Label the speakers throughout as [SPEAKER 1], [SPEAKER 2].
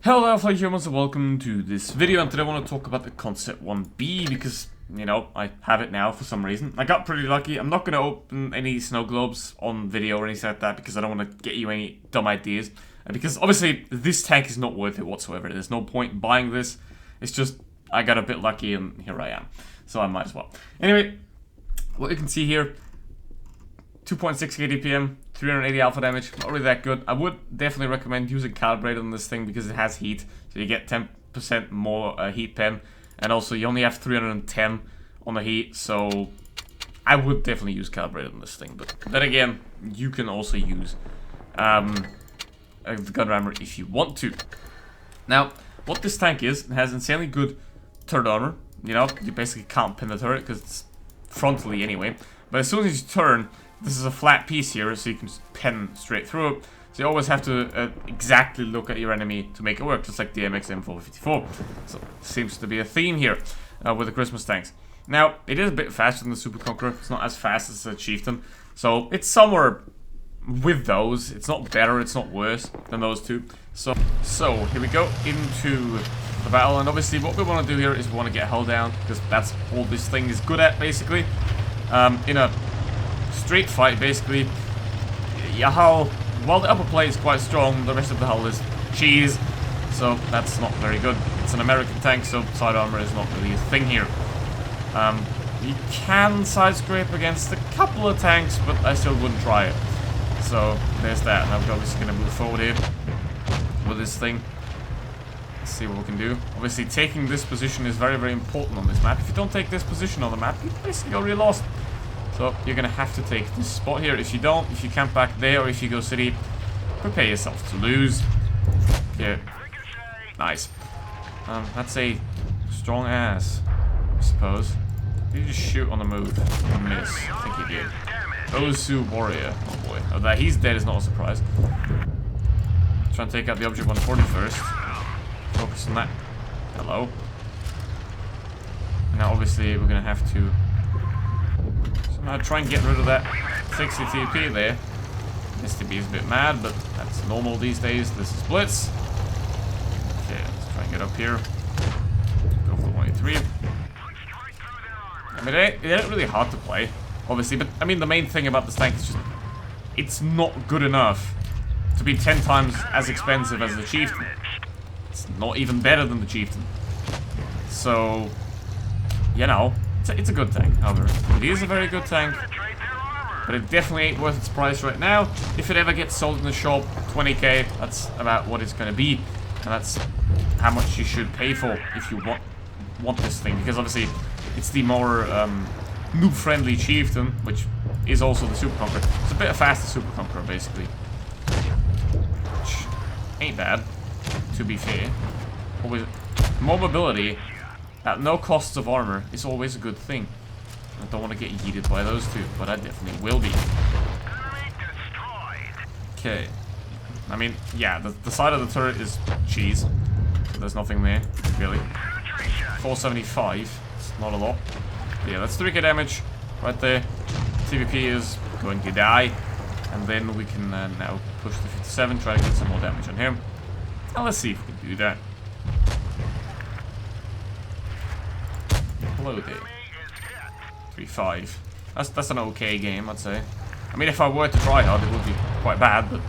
[SPEAKER 1] Hello fellow humans and welcome to this video, and today I want to talk about the Concept 1B because, you know, I have it now for some reason. I got pretty lucky. I'm not going to open any snow globes on video or anything like that because I don't want to get you any dumb ideas. Because obviously this tank is not worth it whatsoever. There's no point in buying this. It's just, I got a bit lucky and here I am. So I might as well. Anyway, what you can see here, 2.6k DPM, 380 alpha damage, not really that good. I would definitely recommend using calibrated on this thing because it has heat, so you get 10% more heat pen, and also you only have 310 on the heat, so I would definitely use calibrated on this thing. But then again, you can also use the gun rammer if you want to. Now, what this tank is, it has insanely good turret armor. You know, you basically can't pin the turret because it's frontally anyway. But as soon as you turn, this is a flat piece here, so you can just pen straight through it. So you always have to exactly look at your enemy to make it work, just like the MX M454. So seems to be a theme here with the Christmas tanks. Now, it is a bit faster than the Super Conqueror. It's not as fast as the Chieftain. So it's somewhere with those. It's not better, it's not worse than those two. So here we go into the battle. And obviously what we want to do here is we want to get hull down, because that's all this thing is good at, basically. In a straight fight, basically, your hull, while the upper plate is quite strong, the rest of the hull is cheese, so that's not very good. It's an American tank, so side armor is not really a thing here. You can side scrape against a couple of tanks, but I still wouldn't try it. So there's that, and I'm obviously going to move forward here with this thing. Let's see what we can do. Obviously, taking this position is very, very important on this map. If you don't take this position on the map, you're basically already lost. So you're gonna have to take this spot here. If you don't, if you camp back there, or if you go city, prepare yourself to lose. Okay, nice. That's a strong ass, I suppose. Did you just shoot on the move? Miss. I think he did. Osu Warrior. Oh boy. Oh, that he's dead is not a surprise. Try and take out the Object 140 first. Focus on that. Hello. Now obviously we're gonna have to try and get rid of that 60 TP there. STB is a bit mad, but that's normal these days. This is Blitz. Okay, let's try and get up here. Go for the 183. I mean, they're really hard to play, obviously, but I mean, the main thing about this tank is just it's not good enough to be 10 times as expensive as the Chieftain. It's not even better than the Chieftain. So, you know, it's a good tank, however. It is a very good tank, but it definitely ain't worth its price right now. If it ever gets sold in the shop, 20k, that's about what it's going to be. And that's how much you should pay for if you want this thing. Because obviously, it's the more noob-friendly Chieftain, which is also the Super Conqueror. It's a bit of faster Super Conqueror, basically. Which ain't bad, to be fair. Always more mobility at no costs of armor is always a good thing. I don't want to get yeeted by those two, but I definitely will be. Okay. I mean, yeah, the side of the turret is cheese. So there's nothing there, really. 475, it's not a lot. Yeah, that's 3k damage right there. TVP is going to die. And then we can now push the 57, try to get some more damage on him. Now let's see if we can do that. Hello there. 3-5. That's an okay game, I'd say. I mean, if I were to try hard, it would be quite bad, but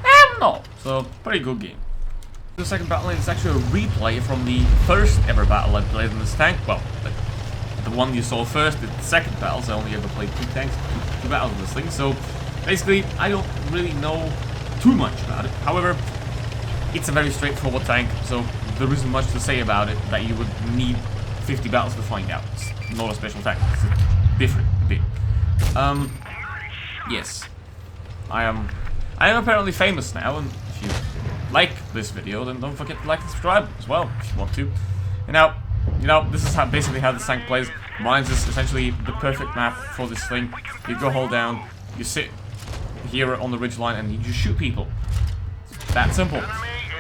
[SPEAKER 1] I'm not. So, pretty good game. The second battle is actually a replay from the first ever battle I played in this tank. Well, the one you saw first, the second battle, so I only ever played two battles of this thing. So, basically, I don't really know too much about it. However, it's a very straightforward tank, so there isn't much to say about it that you would need 50 battles to find out. It's not a special tank. It's different a bit. Yes. I am apparently famous now, and if you like this video, then don't forget to like and subscribe as well, if you want to. And now, you know, this is basically how this tank plays. Mine's is essentially the perfect map for this thing. You go hold down, you sit here on the ridgeline, and you just shoot people. It's that simple.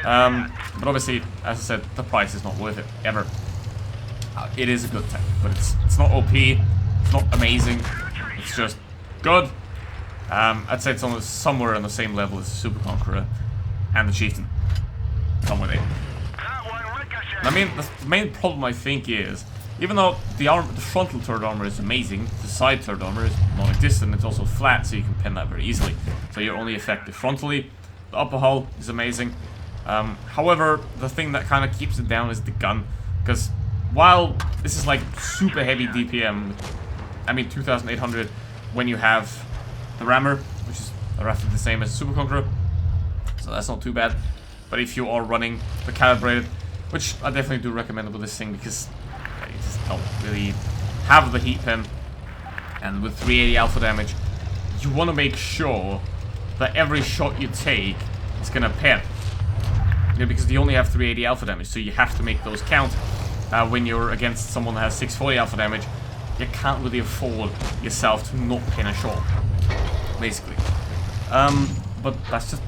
[SPEAKER 1] But obviously, as I said, the price is not worth it, ever. It is a good tank, but it's not OP, it's not amazing, it's just good. I'd say it's almost somewhere on the same level as the Super Conqueror and the Chieftain. Somewhere there. mean, the main problem I think is, even though the frontal turret armor is amazing, the side turret armor is non-existent. It's also flat, so you can pin that very easily. So you're only effective frontally. The upper hull is amazing. However, the thing that kind of keeps it down is the gun, because while this is like super heavy DPM, I mean 2,800 when you have the rammer, which is roughly the same as Super Conqueror, so that's not too bad. But if you are running the calibrated, which I definitely do recommend with this thing, because you just don't really have the heat pen, and with 380 alpha damage, you want to make sure that every shot you take is gonna pen. Because you only have 380 alpha damage, so you have to make those count. When you're against someone that has 640 alpha damage, you can't really afford yourself to not pin a shot, basically. But that's just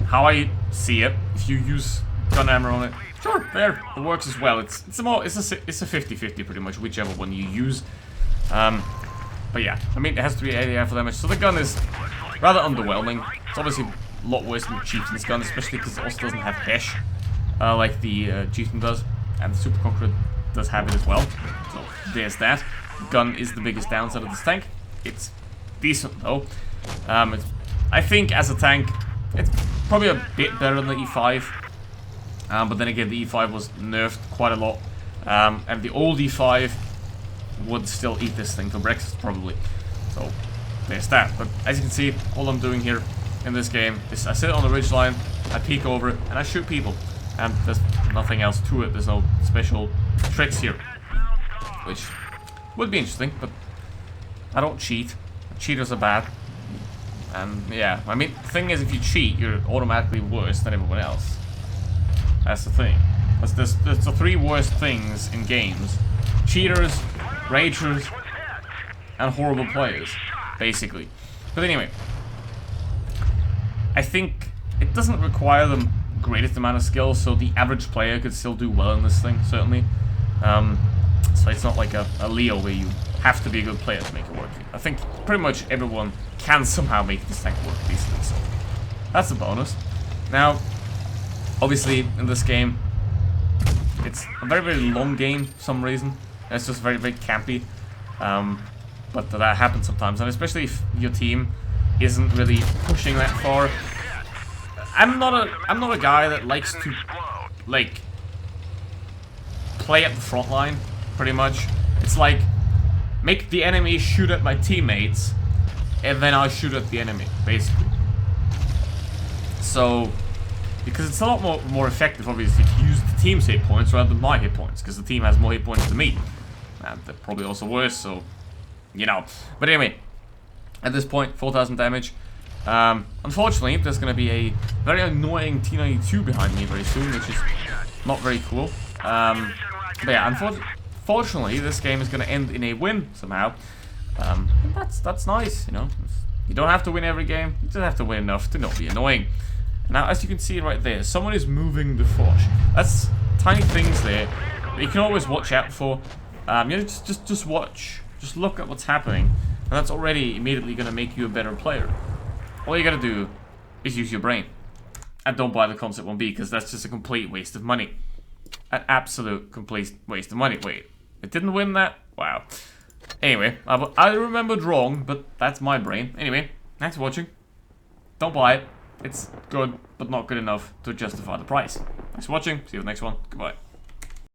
[SPEAKER 1] how I see it. If you use gun armor on it, sure, there, it works as well. It's a 50-50 pretty much, whichever one you use. But yeah, I mean, it has to be 80 alpha damage, so the gun is rather underwhelming. It's obviously a lot worse than the Chieftain's gun, especially because it also doesn't have Hesh, like the Chieftain does, and the Super Conqueror does have it as well. So there's that. The gun is the biggest downside of this tank. It's decent though. I think as a tank, it's probably a bit better than the E5. But then again, the E5 was nerfed quite a lot, and the old E5 would still eat this thing for breakfast probably. So there's that. But as you can see, all I'm doing here in this game is I sit on the ridgeline, I peek over it, and I shoot people. And there's nothing else to it. There's no special tricks here, which would be interesting, but I don't cheat. Cheaters are bad. And yeah, I mean, the thing is, if you cheat, you're automatically worse than everyone else. That's the thing. That's the three worst things in games: cheaters, ragers, and horrible players, basically. But anyway, I think it doesn't require the greatest amount of skill, so the average player could still do well in this thing, certainly. So it's not like a Leo where you have to be a good player to make it work. I think pretty much everyone can somehow make this tank work decently, so that's a bonus. Now, obviously, in this game, it's a very, very long game for some reason. It's just very, very campy. But that happens sometimes, and especially if your team isn't really pushing that far. I'm not a guy that likes to, like, play at the front line, pretty much. It's like, make the enemy shoot at my teammates, and then I'll shoot at the enemy, basically. So, because it's a lot more effective, obviously, to use the team's hit points rather than my hit points, because the team has more hit points than me. And they're probably also worse, so, you know. But anyway, at this point, 4,000 damage. Unfortunately, there's going to be a very annoying T-92 behind me very soon, which is not very cool. But yeah, unfortunately, this game is going to end in a win somehow. And that's nice, you know. You don't have to win every game, you just have to win enough to not be annoying. Now, as you can see right there, someone is moving the forge. That's tiny things there that you can always watch out for. You know, just watch, just look at what's happening, and that's already immediately going to make you a better player. All you gotta do is use your brain. And don't buy the Concept 1B, because that's just a complete waste of money. An absolute complete waste of money. Wait, it didn't win that? Wow. Anyway, I remembered wrong, but that's my brain. Anyway, thanks for watching. Don't buy it. It's good, but not good enough to justify the price. Thanks for watching. See you in the next one. Goodbye.